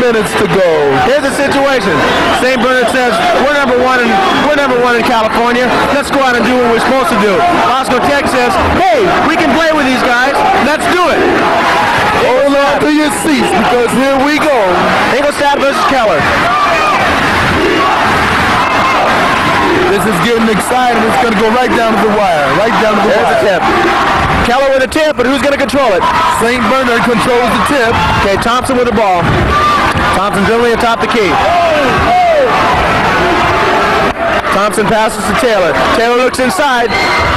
minutes to go. Here's the situation. St. Bernard says, we're number one in California. Let's go out and do what we're supposed to do. Bosco Tech says, hey, we can play with these guys. Let's do it. Hold on to your seats because here we go. Ingolstadt versus Keller. This is getting exciting. It's going to go right down to the wire. Right down to the wire. There's a tip. Keller with a tip, but who's going to control it? St. Bernard controls the tip. Okay, Thompson with the ball. Thompson dribbling atop the key. Thompson passes to Taylor. Taylor looks inside.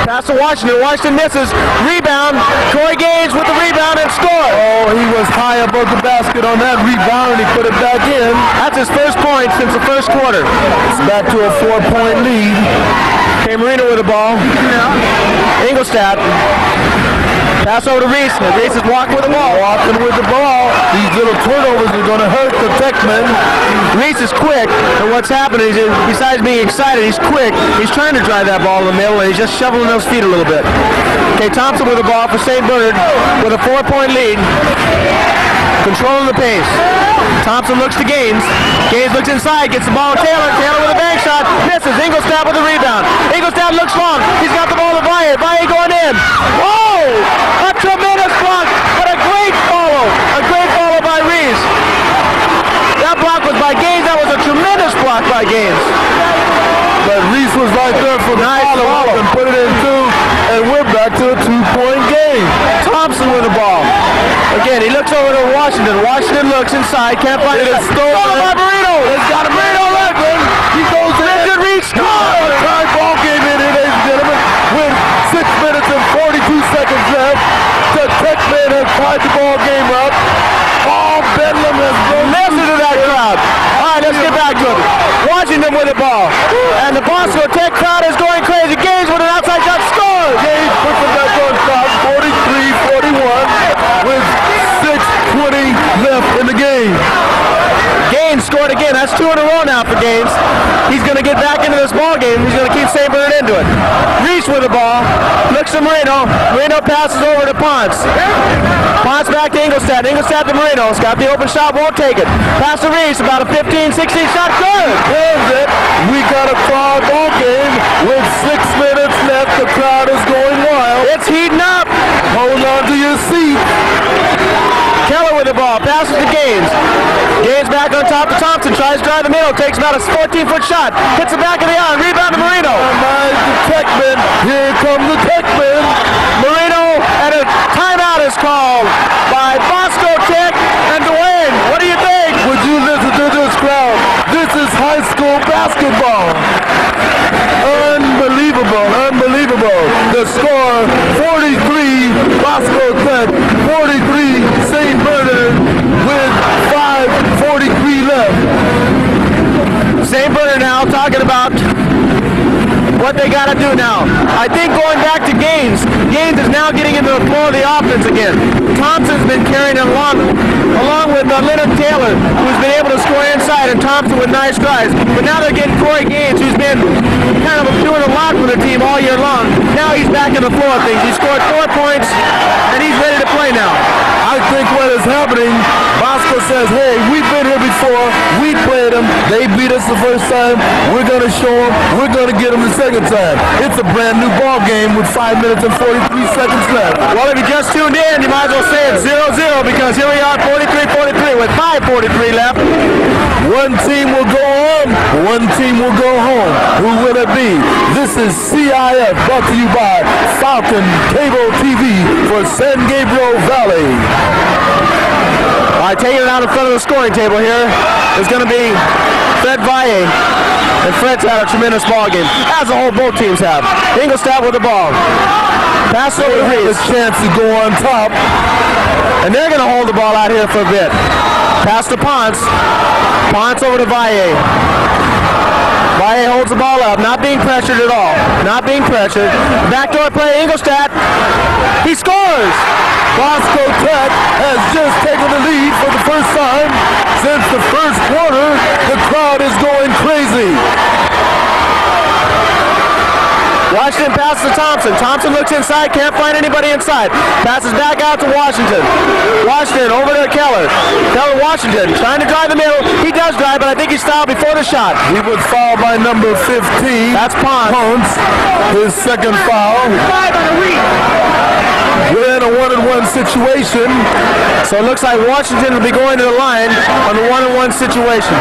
Pass to Washington. Washington misses. Rebound. Corey Gaines with the rebound and score. Oh, he was high above the basket on that rebound and he put it back in. That's his first point since the first quarter. It's back to a 4-point lead. Okay, Marino with the ball. Ingolstadt. Pass over to Reese. Reese is walking with the ball. Walking with the ball. These little turnovers are going to hurt the Techmen. Reese is quick, and what's happening is, besides being excited, he's quick. He's trying to drive that ball in the middle, and he's just shoveling those feet a little bit. Okay, Thompson with the ball for St. Bernard with a 4-point lead. Controlling the pace. Thompson looks to Gaines. Gaines looks inside, gets the ball to Taylor. Taylor with a bank shot. Misses. Ingolstadt with the rebound. Ingolstadt looks long. He's got the ball to Valle. Valle going in. Whoa! A tremendous block, but a great follow. A great follow by Reese. That block was by Gaines. That was a tremendous block by Gaines. But Reese was right there for the follow and put it in two, and we're back to a 2-point game. Thompson with the ball. Again, he looks over to Washington. Washington looks inside, can't find it. Stolen by Marino. It's got a Marino left. He goes in. Reese scores. Time ball game in here, ladies and gentlemen. With 6 minutes and 42 seconds left, the Techmen have tied the ball game up. All Bedlam has broken. Listen to that crowd. All right, let's get back to it. Washington with the ball. And the Bosco Tech crowd is going crazy. Gaines with an outside shot, scores. Gaines puts it back on top, 43-41, with 6:20 left in the game. Gaines scored again. That's 2 in a row now for Gaines. He's going to get back into this ball game. He's going to keep St. Bernard into it. Reese with the ball. Looks to Marino. Marino passes over to Ponce. Ponce back to Ingolstadt. Ingolstadt to Marino. He's got the open shot. Won't take it. Pass to Reese. About a 15-16 shot. Good. There's it. We got a foul ball game with 6 minutes left. The crowd is going wild. It's heating up. Hold on to your seat. Keller with the ball, passes to Gaines. Gaines back on top of Thompson, tries to drive the middle, takes about a 14-foot shot, hits the back of the iron, rebound to Marino. The Techmen, here come the Techmen. Marino, and a timeout is called by Bosco Tech and Dwayne. What do you think? Would you listen to this crowd? This is high school basketball. Unbelievable, unbelievable. The score, 43, Bosco Tech, 43, St. Bernard, with 5:43 left. St. Bernard now talking about what they got to do now. I think going back to Gaines, Gaines is now getting into the flow of the offense again. Thompson's been carrying it along with Leonard Taylor, who's been able to score inside, and Thompson with nice drives. But now they're getting Corey Gaines, who's been kind of doing a lot for the team all year long. Now he's back in the flow of things. He scored 4 points, and he's ready to play now. I think what is happening, Bosco says, hey, we've been here before. We played them. They beat us the first time. We're going to show them. We're going to get them the second time. It's a brand new ball game with 5 minutes and 43 seconds left. Well, if you just tuned in, you might as well say it's 0-0 because here we are, 43-43 with 5:43 left. One team will go on, one team will go home. Who will it be? This is CIF, brought to you by Falcon Cable TV for San Gabriel Valley. All right, taking it out in front of the scoring table here is going to be Fred Valle. And Fred's had a tremendous ball game, as a whole both teams have. Ingolstadt with the ball. Pass over to Reese. A chance to go on top. And they're going to hold the ball out here for a bit. Pass to Ponce. Ponce over to Valle. Valle holds the ball up, not being pressured at all. Not being pressured. Backdoor play, Ingolstadt. He scores! Bosco Tech has just taken the lead for the first time since the first quarter. The crowd is going crazy. Washington passes to Thompson. Thompson looks inside, can't find anybody inside. Passes back out to Washington. Washington over to Keller. Keller Washington trying to drive the middle. He does drive, but I think he's fouled before the shot. He was fouled by number 15. That's Ponce. His second foul. We're in a 1-on-1 situation. So it looks like Washington will be going to the line on the 1-on-1 situation.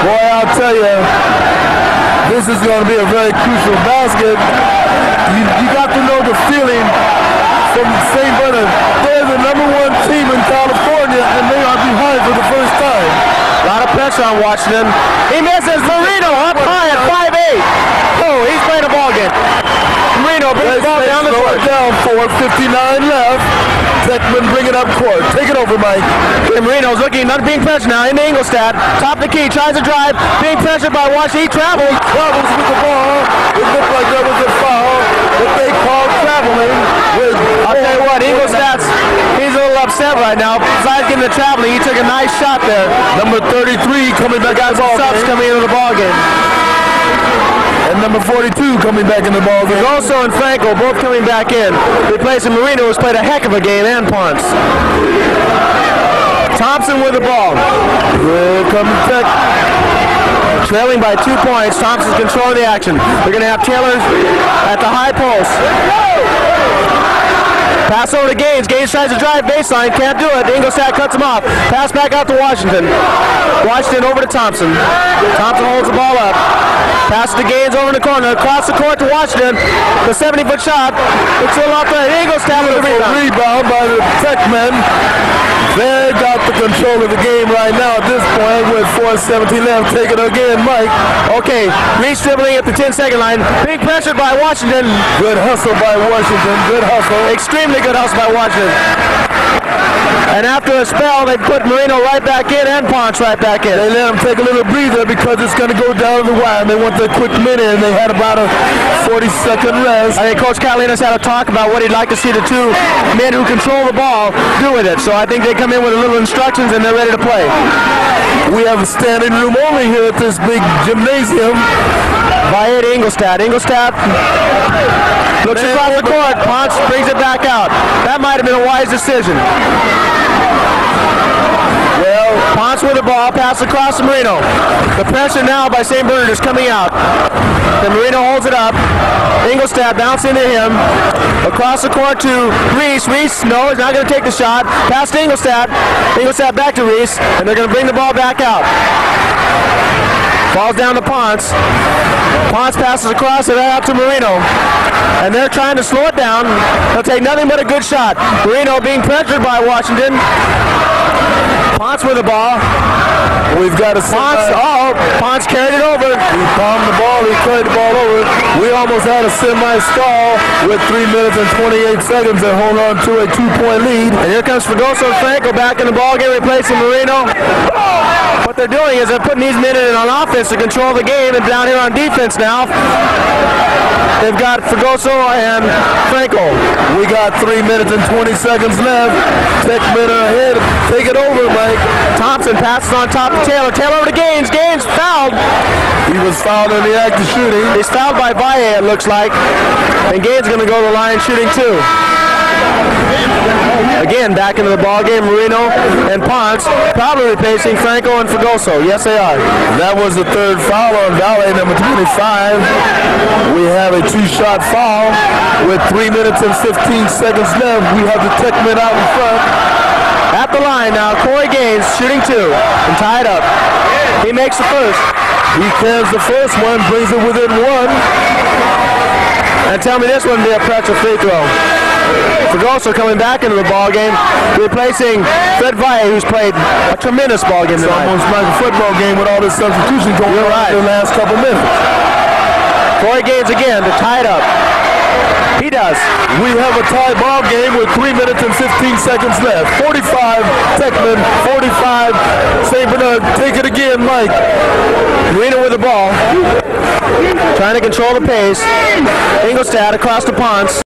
Boy, I'll tell you, this is going to be a very crucial basket. You got to know the feeling from St. Bernard. They're the #1 team in California, and they are behind for the first time. A lot of pressure on Washington. He misses. Marino up high at 5'8". Oh, he's playing a ball game. Marino brings the ball down the court. Down 4:59 left. Techman bring it up court. Take it over, Mike. Okay, Marino's looking, not being pressured now into Ingolstadt. Top of the key, tries to drive. Being pressured by Washington. He travels. Travels with the ball. It looked like there was a foul, but they called traveling. I'll tell you what, Ingolstadt's, he's a little upset right now. Besides getting the traveling, he took a nice shot there. Number 33 coming back out of the ball Subs game. coming into the ball game. And number 42 coming back in the ball game. Grosso and Franco both coming back in. Replacing Marino, who's played a heck of a game, and Ponce. Thompson with the ball. Here comes Tech. Trailing by 2 points. Thompson's controlling the action. They're going to have Taylor at the high post. Pass over to Gaines. Gaines tries to drive baseline. Can't do it. Ingolstadt cuts him off. Pass back out to Washington. Washington over to Thompson. Thompson holds the ball up. Pass to Gaines over in the corner. Across the court to Washington. The 70-foot shot. It's a little off there. Ingolstadt with the rebound. Rebound by the Techmen. They got the control of the game right now at this point with 4:17 left. Take it again, Mike. Okay, Reese dribbling at the 10-second line. Being pressured by Washington. Good hustle by Washington. Good hustle. Extremely good hustle by Washington. And after a spell, they put Marino right back in and Ponce right back in. They let him take a little breather because it's going to go down the wire. And they want the quick minute, and they had about a 40-second rest. I think Coach Catalinas had a talk about what he'd like to see the two men who control the ball do with it. So I think they come in with a little instructions and they're ready to play. We have a standing room only here at this big gymnasium. By Ingolstadt. Ingolstadt looks across the court. Ponce brings it back out. That might have been a wise decision. Well, Ponce with the ball, pass across to Marino. The pressure now by St. Bernard is coming out. Then Marino holds it up. Ingolstadt bouncing into him. Across the court to Reese. Reese, no, he's not going to take the shot. Pass to Ingolstadt. Ingolstadt back to Reese, and they're going to bring the ball back out. Falls down to Ponce. Ponce passes across and out to Marino. And they're trying to slow it down. They'll take nothing but a good shot. Marino being pressured by Washington. Ponce with the ball. We've got a Ponce carried it over. He palmed the ball. He carried the ball over. We almost had a semi-stall with 3 minutes and 28 seconds and hold on to a 2-point lead. And here comes Fregoso and Franco back in the ball game, replacing Marino. What they're doing is they're putting these men in on offense to control the game, and down here on defense now, they've got Fregoso and Franco. We got 3 minutes and 20 seconds left. Techmen are ahead. Take it over, Mike. Thompson passes on top of Taylor. Taylor over to Gaines. Gaines fouled. He was fouled in the act of shooting. He's fouled by Valle, it looks like. And Gaines going to go to the line shooting too. Again, back into the ball game, Marino and Ponce, probably replacing Franco and Fregoso. Yes, they are. That was the third foul on Valle, number 25. We have a 2-shot foul with 3 minutes and 15 seconds left. We have the Techmen out in front. At the line now, Corey Gaines shooting 2 and tied up. He makes the first. He cans the first one, brings it within 1. And tell me this wouldn't be a pressure free throw. Fregoso coming back into the ball game, replacing Fred Valle, who's played a tremendous ball game tonight. It's almost like a football game with all this substitution going on in the last couple minutes. Corey Gaines again to tie it up. He does. We have a tie ball game with 3 minutes and 15 seconds left. 45 Techmen, 45 St. Bernard. Take it again, Mike. Marino with the ball. Trying to control the pace. Ingolstadt across to Ponce.